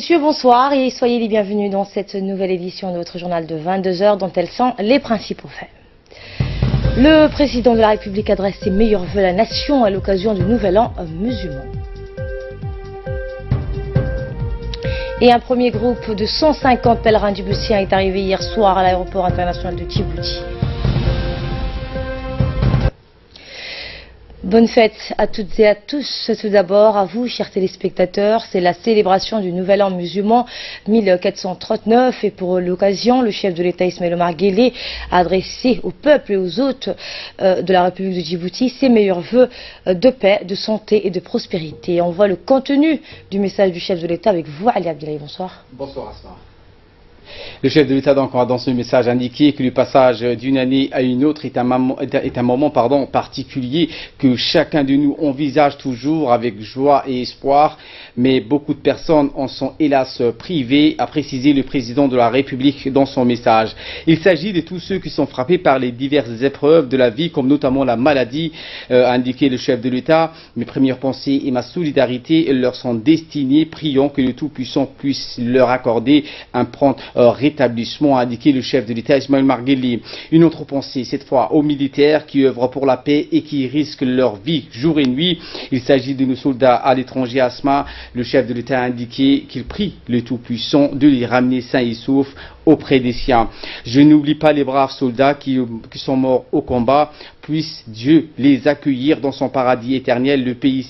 messieurs, bonsoir et soyez les bienvenus dans cette nouvelle édition de votre journal de 22 heures dont elles sont les principaux faits. Le président de la République adresse ses meilleurs vœux à la nation à l'occasion du Nouvel An musulman. Et un premier groupe de 150 pèlerins djiboutiens est arrivé hier soir à l'aéroport international de Djibouti. Bonne fête à toutes et à tous. Tout d'abord, à vous, chers téléspectateurs, c'est la célébration du Nouvel An musulman 1439 et pour l'occasion, le chef de l'État Ismaël Omar Guelleh a adressé au peuple et aux hôtes de la République de Djibouti ses meilleurs vœux de paix, de santé et de prospérité. On voit le contenu du message du chef de l'État avec vous, Ali Abdillahi. Bonsoir. Bonsoir Asma. Le chef de l'État donc a dans ce message indiqué que le passage d'une année à une autre est un moment particulier que chacun de nous envisage toujours avec joie et espoir, mais beaucoup de personnes en sont hélas privées, a précisé le président de la République dans son message. Il s'agit de tous ceux qui sont frappés par les diverses épreuves de la vie, comme notamment la maladie, a indiqué le chef de l'État. Mes premières pensées et ma solidarité leur sont destinées. Prions que le Tout-Puissant puisse leur accorder un prompt rétablissement, a indiqué le chef de l'État Ismaël Omar Guelleh. Une autre pensée, cette fois aux militaires qui œuvrent pour la paix et qui risquent leur vie jour et nuit. Il s'agit de nos soldats à l'étranger. Asma, le chef de l'État a indiqué qu'il prie le Tout-Puissant de les ramener sains et saufs auprès des siens. Je n'oublie pas les braves soldats qui sont morts au combat. Puisse Dieu les accueillir dans son paradis éternel. Le pays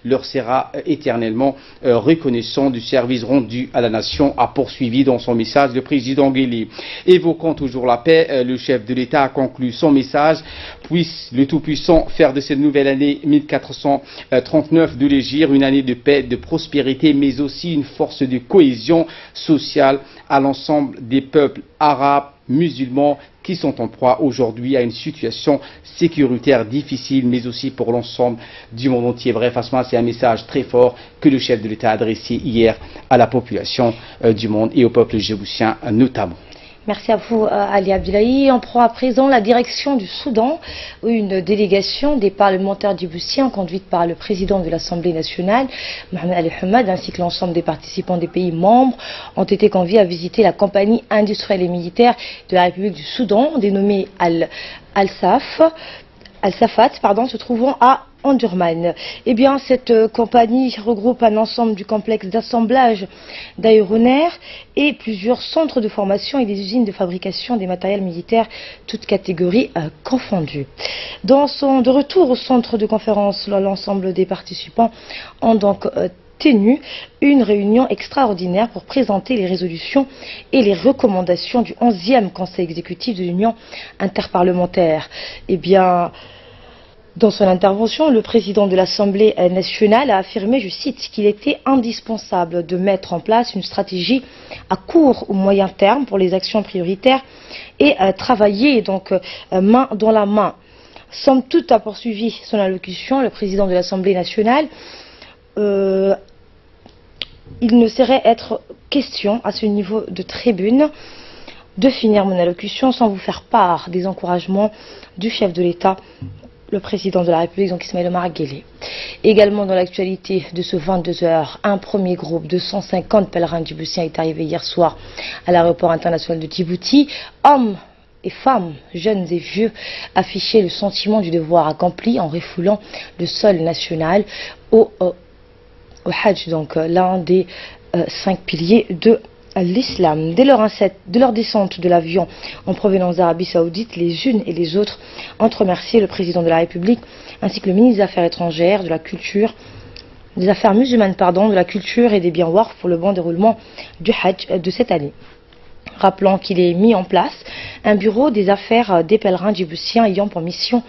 leur sera éternellement reconnaissant du service rendu à la nation, a poursuivi dans son message le président Guelleh. Évoquant toujours la paix, le chef de l'État a conclu son message. Puisse le Tout-Puissant faire de cette nouvelle année 1439 de l'Hégire une année de paix, de prospérité, mais aussi une force de cohésion sociale à l'ensemble des peuples arabes, musulmans qui sont en proie aujourd'hui à une situation sécuritaire difficile, mais aussi pour l'ensemble du monde entier. Bref, c'est un message très fort que le chef de l'État a adressé hier à la population du monde et au peuple djiboutien notamment. Merci à vous, Ali Abdillahi. On prend à présent la direction du Soudan, où une délégation des parlementaires djiboutiens, conduite par le président de l'Assemblée nationale, Mohamed Ali Hamad, ainsi que l'ensemble des participants des pays membres, ont été conviés à visiter la compagnie industrielle et militaire de la République du Soudan, dénommée Al-Safat, se trouvant à Omdurman. Eh bien, cette compagnie regroupe un ensemble du complexe d'assemblage d'aéronefs et plusieurs centres de formation et des usines de fabrication des matériels militaires, toutes catégories confondues. De retour au centre de conférence, l'ensemble des participants ont donc tenu une réunion extraordinaire pour présenter les résolutions et les recommandations du 11e Conseil exécutif de l'Union interparlementaire. Eh bien, dans son intervention, le président de l'Assemblée nationale a affirmé, je cite, qu'il était indispensable de mettre en place une stratégie à court ou moyen terme pour les actions prioritaires et travailler donc main dans la main. Somme toute, a poursuivi son allocution le président de l'Assemblée nationale. Il ne saurait être question à ce niveau de tribune de finir mon allocution sans vous faire part des encouragements du chef de l'État, le président de la République, donc Ismaël Omar Guelleh. Également dans l'actualité de ce 22 heures, un premier groupe de 150 pèlerins djiboutiens est arrivé hier soir à l'aéroport international de Djibouti. Hommes et femmes, jeunes et vieux, affichaient le sentiment du devoir accompli en refoulant le sol national au Hajj, donc l'un des 5 piliers de l'islam. Dès leur descente de l'avion en provenance d'Arabie Saoudite, les unes et les autres ont remercié le président de la République ainsi que le ministre des Affaires étrangères, de la culture, des Affaires musulmanes, de la culture et des biens Waqf pour le bon déroulement du Hajj de cette année. Rappelant qu'il est mis en place un bureau des affaires des pèlerins djiboutiens ayant pour mission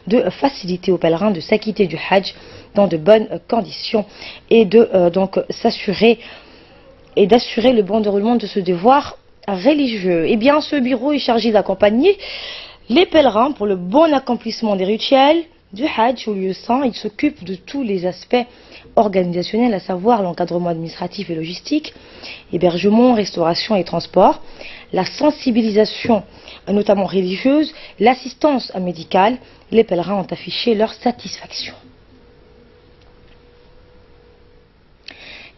de faciliter aux pèlerins de s'acquitter du Hajj dans de bonnes conditions et de donc s'assurer et d'assurer le bon déroulement de ce devoir religieux. Eh bien, ce bureau est chargé d'accompagner les pèlerins pour le bon accomplissement des rituels du Hajj au lieu saint. Il s'occupe de tous les aspects organisationnels, à savoir l'encadrement administratif et logistique, hébergement, restauration et transport, la sensibilisation notamment religieuse, l'assistance médicale. Les pèlerins ont affiché leur satisfaction.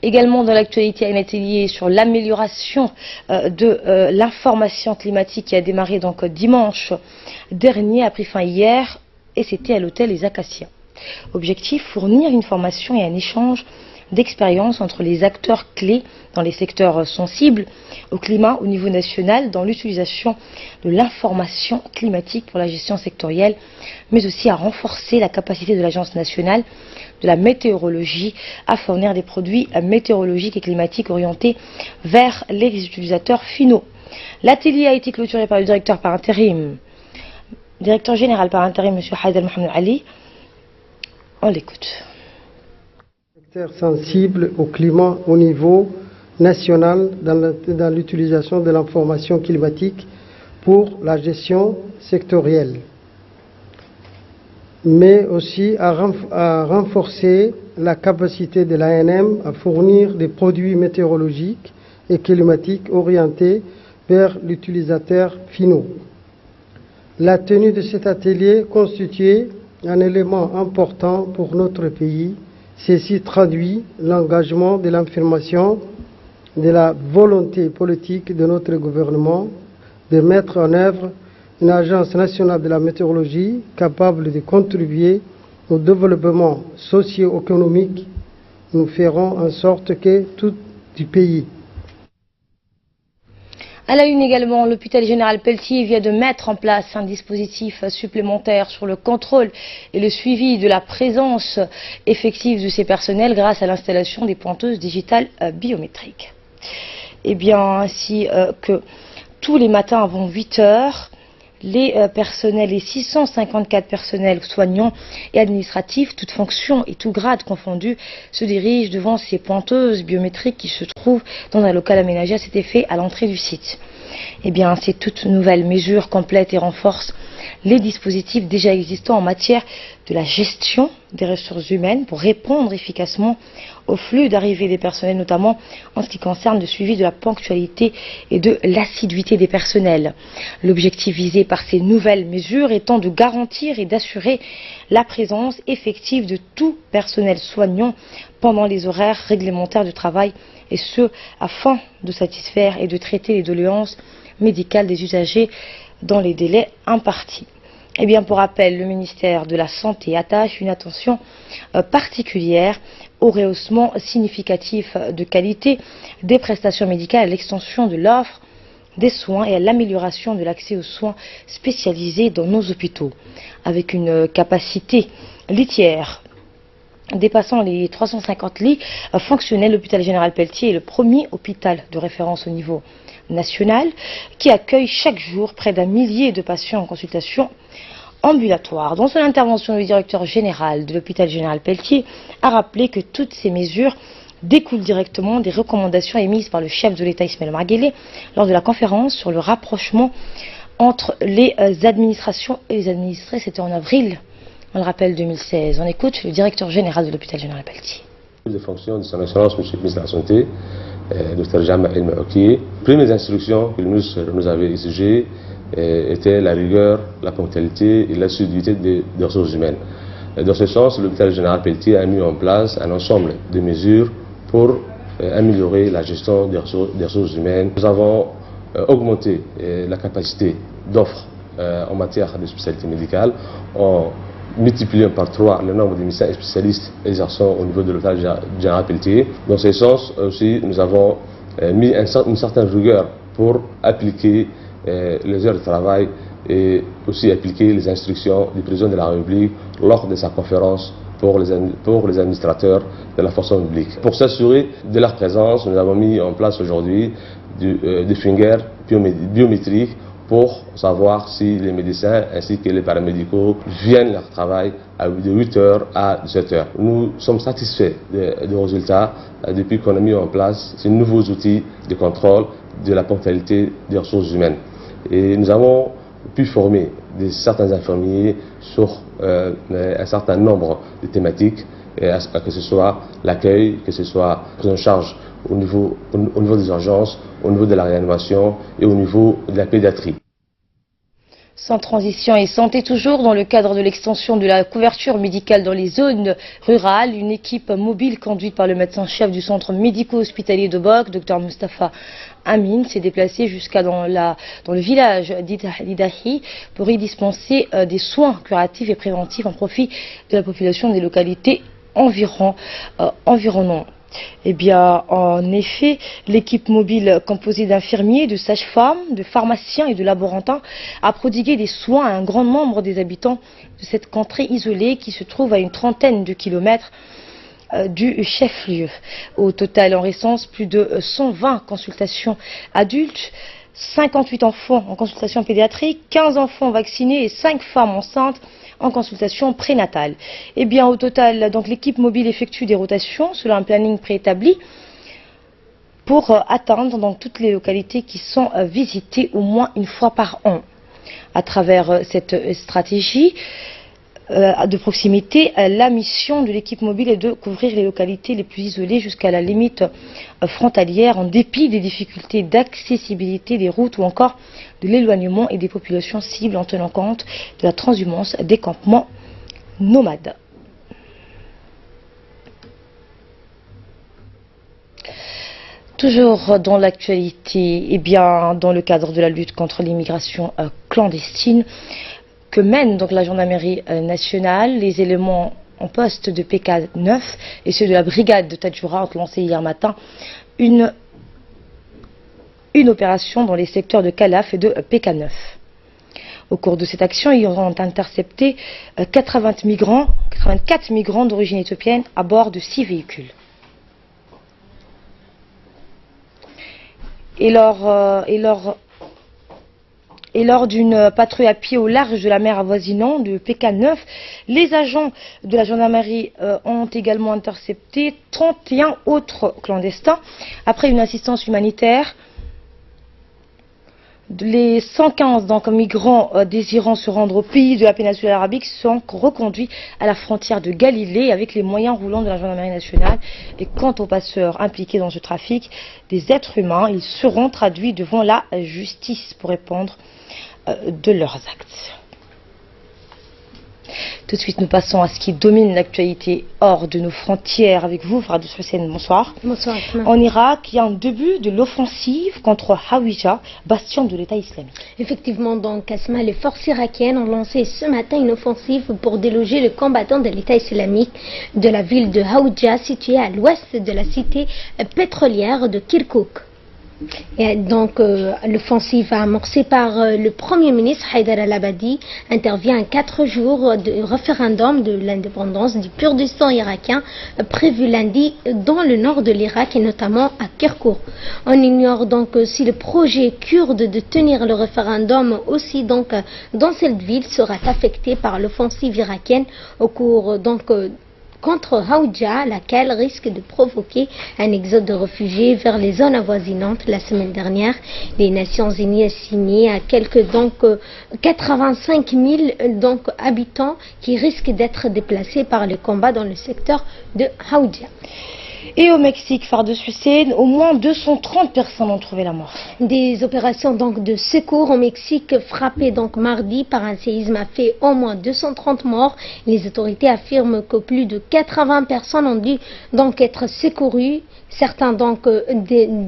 Également dans l'actualité, un atelier sur l'amélioration de l'information climatique qui a démarré donc dimanche dernier, a pris fin hier et c'était à l'hôtel Les Acacias. Objectif, fournir une formation et un échange d'expérience entre les acteurs clés dans les secteurs sensibles au climat au niveau national dans l'utilisation de l'information climatique pour la gestion sectorielle, mais aussi à renforcer la capacité de l'Agence nationale de la météorologie à fournir des produits météorologiques et climatiques orientés vers les utilisateurs finaux. L'atelier a été clôturé par le directeur général par intérim, M. Haïdar Mohamed Ali. On l'écoute. Secteur sensible au climat au niveau national dans l'utilisation de l'information climatique pour la gestion sectorielle, mais aussi à renforcer la capacité de l'ANM à fournir des produits météorologiques et climatiques orientés vers l'utilisateur finaux. La tenue de cet atelier constituait un élément important pour notre pays. Ceci traduit l'engagement de l'affirmation de la volonté politique de notre gouvernement de mettre en œuvre une agence nationale de la météorologie capable de contribuer au développement socio-économique. Nous ferons en sorte que tout du pays. À la une également, l'hôpital général Pelletier vient de mettre en place un dispositif supplémentaire sur le contrôle et le suivi de la présence effective de ses personnels grâce à l'installation des pointeuses digitales biométriques. Et bien, ainsi que tous les matins avant 8 heures, les personnels, les 654 personnels soignants et administratifs, toutes fonctions et tout grade confondus, se dirigent devant ces pointeuses biométriques qui se trouvent dans un local aménagé à cet effet à l'entrée du site. Eh bien, ces toutes nouvelles mesures complètent et renforcent les dispositifs déjà existants en matière de la gestion des ressources humaines pour répondre efficacement au flux d'arrivée des personnels, notamment en ce qui concerne le suivi de la ponctualité et de l'assiduité des personnels. L'objectif visé par ces nouvelles mesures étant de garantir et d'assurer la présence effective de tout personnel soignant pendant les horaires réglementaires de travail, et ce, afin de satisfaire et de traiter les doléances médicales des usagers dans les délais impartis. Eh bien, pour rappel, le ministère de la Santé attache une attention particulière au rehaussement significatif de qualité des prestations médicales, à l'extension de l'offre des soins et à l'amélioration de l'accès aux soins spécialisés dans nos hôpitaux. Avec une capacité litière dépassant les 350 lits fonctionnels, l'hôpital général Pelletier est le premier hôpital de référence au niveau national qui accueille chaque jour près d'1 millier de patients en consultation ambulatoire. Dans son intervention, le directeur général de l'hôpital général Pelletier a rappelé que toutes ces mesures découlent directement des recommandations émises par le chef de l'État Ismaël Omar Guelleh lors de la conférence sur le rapprochement entre les administrations et les administrés. C'était en avril, on le rappelle, 2016. On écoute le directeur général de l'hôpital général Pelletier. Les fonctions de son excellence, M. le ministre de la Santé, Dr Jamal El Maouki. Les premières instructions que le ministre nous avait exigées étaient la rigueur, la ponctualité et l'assiduité des ressources humaines. Dans ce sens, l'hôpital général Pelletier a mis en place un ensemble de mesures pour améliorer la gestion des ressources humaines. Nous avons augmenté la capacité d'offres en matière de spécialité médicale en multipliant par 3 le nombre de médecins et spécialistes exerçant au niveau de l'hôpital général Pelletier. Dans ce sens aussi, nous avons mis une certaine rigueur pour appliquer les heures de travail et aussi appliquer les instructions du président de la République lors de sa conférence pour les administrateurs de la fonction publique. Pour s'assurer de leur présence, nous avons mis en place aujourd'hui des fingers biométriques pour savoir si les médecins ainsi que les paramédicaux viennent leur travail de 8h à 17h. Nous sommes satisfaits des résultats depuis qu'on a mis en place ces nouveaux outils de contrôle de la ponctualité des ressources humaines. Et nous avons pu former certains infirmiers sur un certain nombre de thématiques, que ce soit l'accueil, que ce soit la prise en charge au niveau des urgences, au niveau de la réanimation et au niveau de la pédiatrie. Sans transition et santé toujours, dans le cadre de l'extension de la couverture médicale dans les zones rurales, une équipe mobile conduite par le médecin-chef du centre médico-hospitalier de Bok, Dr Mustafa Amin, s'est déplacée jusqu'à dans le village d'Idahi pour y dispenser des soins curatifs et préventifs en profit de la population des localités environnantes. Eh bien, en effet, l'équipe mobile composée d'infirmiers, de sages-femmes, de pharmaciens et de laborantins a prodigué des soins à un grand nombre des habitants de cette contrée isolée qui se trouve à une trentaine de kilomètres du chef-lieu. Au total, en recense plus de 120 consultations adultes, 58 enfants en consultation pédiatrique, 15 enfants vaccinés et 5 femmes enceintes en consultation prénatale. Eh bien, au total, donc l'équipe mobile effectue des rotations selon un planning préétabli pour atteindre donc toutes les localités qui sont visitées au moins une fois par an. À travers cette stratégie de proximité, la mission de l'équipe mobile est de couvrir les localités les plus isolées jusqu'à la limite frontalière en dépit des difficultés d'accessibilité des routes ou encore de l'éloignement et des populations cibles en tenant compte de la transhumance des campements nomades. Toujours dans l'actualité, eh bien, dans le cadre de la lutte contre l'immigration clandestine que mène donc la gendarmerie nationale, les éléments en poste de PK9 et ceux de la brigade de Tadjoura ont lancé hier matin une opération dans les secteurs de Kalaf et de PK9. Au cours de cette action, ils ont intercepté 84 migrants d'origine éthiopienne à bord de 6 véhicules. Et lors d'une patrouille à pied au large de la mer avoisinante de PK9, les agents de la gendarmerie ont également intercepté 31 autres clandestins. Après une assistance humanitaire, les 115 migrants désirant se rendre au pays de la péninsule arabique sont reconduits à la frontière de Galilée avec les moyens roulants de la gendarmerie nationale. Et quant aux passeurs impliqués dans ce trafic des êtres humains, ils seront traduits devant la justice pour répondre de leurs actes. Tout de suite, nous passons à ce qui domine l'actualité hors de nos frontières avec vous, Fardous Hussein. Bonsoir. Bonsoir. En Irak, il y a un début de l'offensive contre Hawija, bastion de l'État islamique. Effectivement, donc, Asma, les forces irakiennes ont lancé ce matin une offensive pour déloger le combattant de l'État islamique de la ville de Hawija, située à l'ouest de la cité pétrolière de Kirkouk. Et donc, l'offensive amorcée par le Premier ministre Haïdar al-Abadi intervient à 4 jours du référendum de l'indépendance du Kurdistan irakien prévu lundi dans le nord de l'Irak et notamment à Kirkouk. On ignore donc si le projet kurde de tenir le référendum aussi donc dans cette ville sera affecté par l'offensive irakienne au cours donc contre Hawija, laquelle risque de provoquer un exode de réfugiés vers les zones avoisinantes. La semaine dernière, les Nations Unies ont signé à quelques 85 000 habitants qui risquent d'être déplacés par les combats dans le secteur de Hawija. Et au Mexique, Fardous Hussein, au moins 230 personnes ont trouvé la mort. Des opérations donc de secours au Mexique frappées donc mardi par un séisme a fait au moins 230 morts. Les autorités affirment que plus de 80 personnes ont dû donc être secourues. Certains donc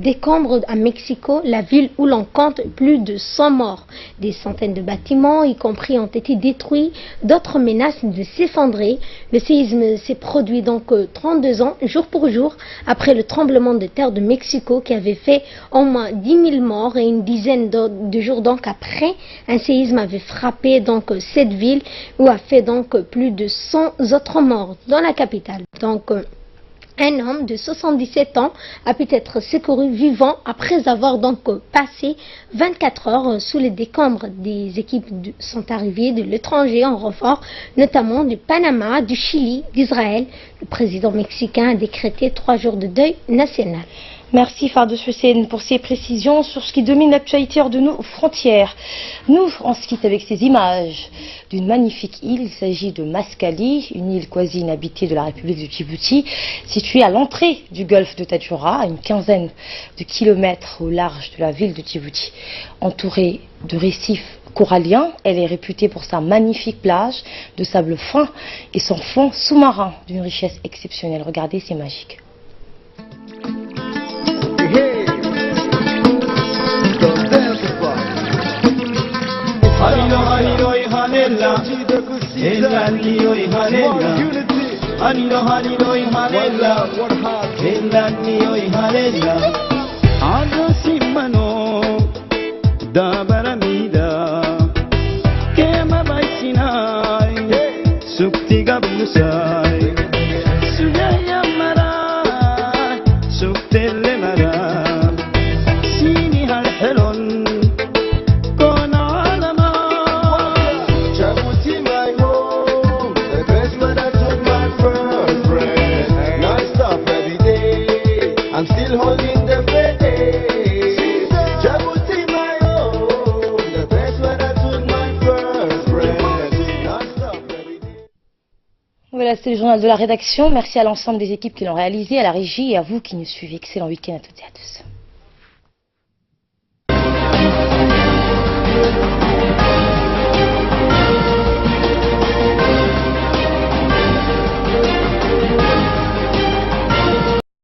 décombrent à Mexico, la ville où l'on compte plus de 100 morts. Des centaines de bâtiments, y compris, ont été détruits. D'autres menacent de s'effondrer. Le séisme s'est produit donc 32 ans, jour pour jour, après le tremblement de terre de Mexico qui avait fait au moins 10 000 morts et une dizaine de jours donc après, un séisme avait frappé donc cette ville où a fait donc plus de 100 autres morts dans la capitale. Donc, un homme de 77 ans a pu être secouru vivant après avoir donc passé 24 heures sous les décombres. Des équipes sont arrivées de l'étranger en renfort, notamment du Panama, du Chili, d'Israël. Le président mexicain a décrété 3 jours de deuil national. Merci Fardous Hussein pour ces précisions sur ce qui domine l'actualité hors de nos frontières. Nous, on se quitte avec ces images d'une magnifique île. Il s'agit de Mascali, une île quasi inhabitée de la République de Djibouti, située à l'entrée du golfe de Tadjoura, à une quinzaine de kilomètres au large de la ville de Djibouti. Entourée de récifs coralliens, elle est réputée pour sa magnifique plage de sable fin et son fond sous-marin d'une richesse exceptionnelle. Regardez, c'est magique. Voilà, c'est le journal de la rédaction. Merci à l'ensemble des équipes qui l'ont réalisé, à la régie et à vous qui nous suivez. Excellent week-end à toutes et à tous.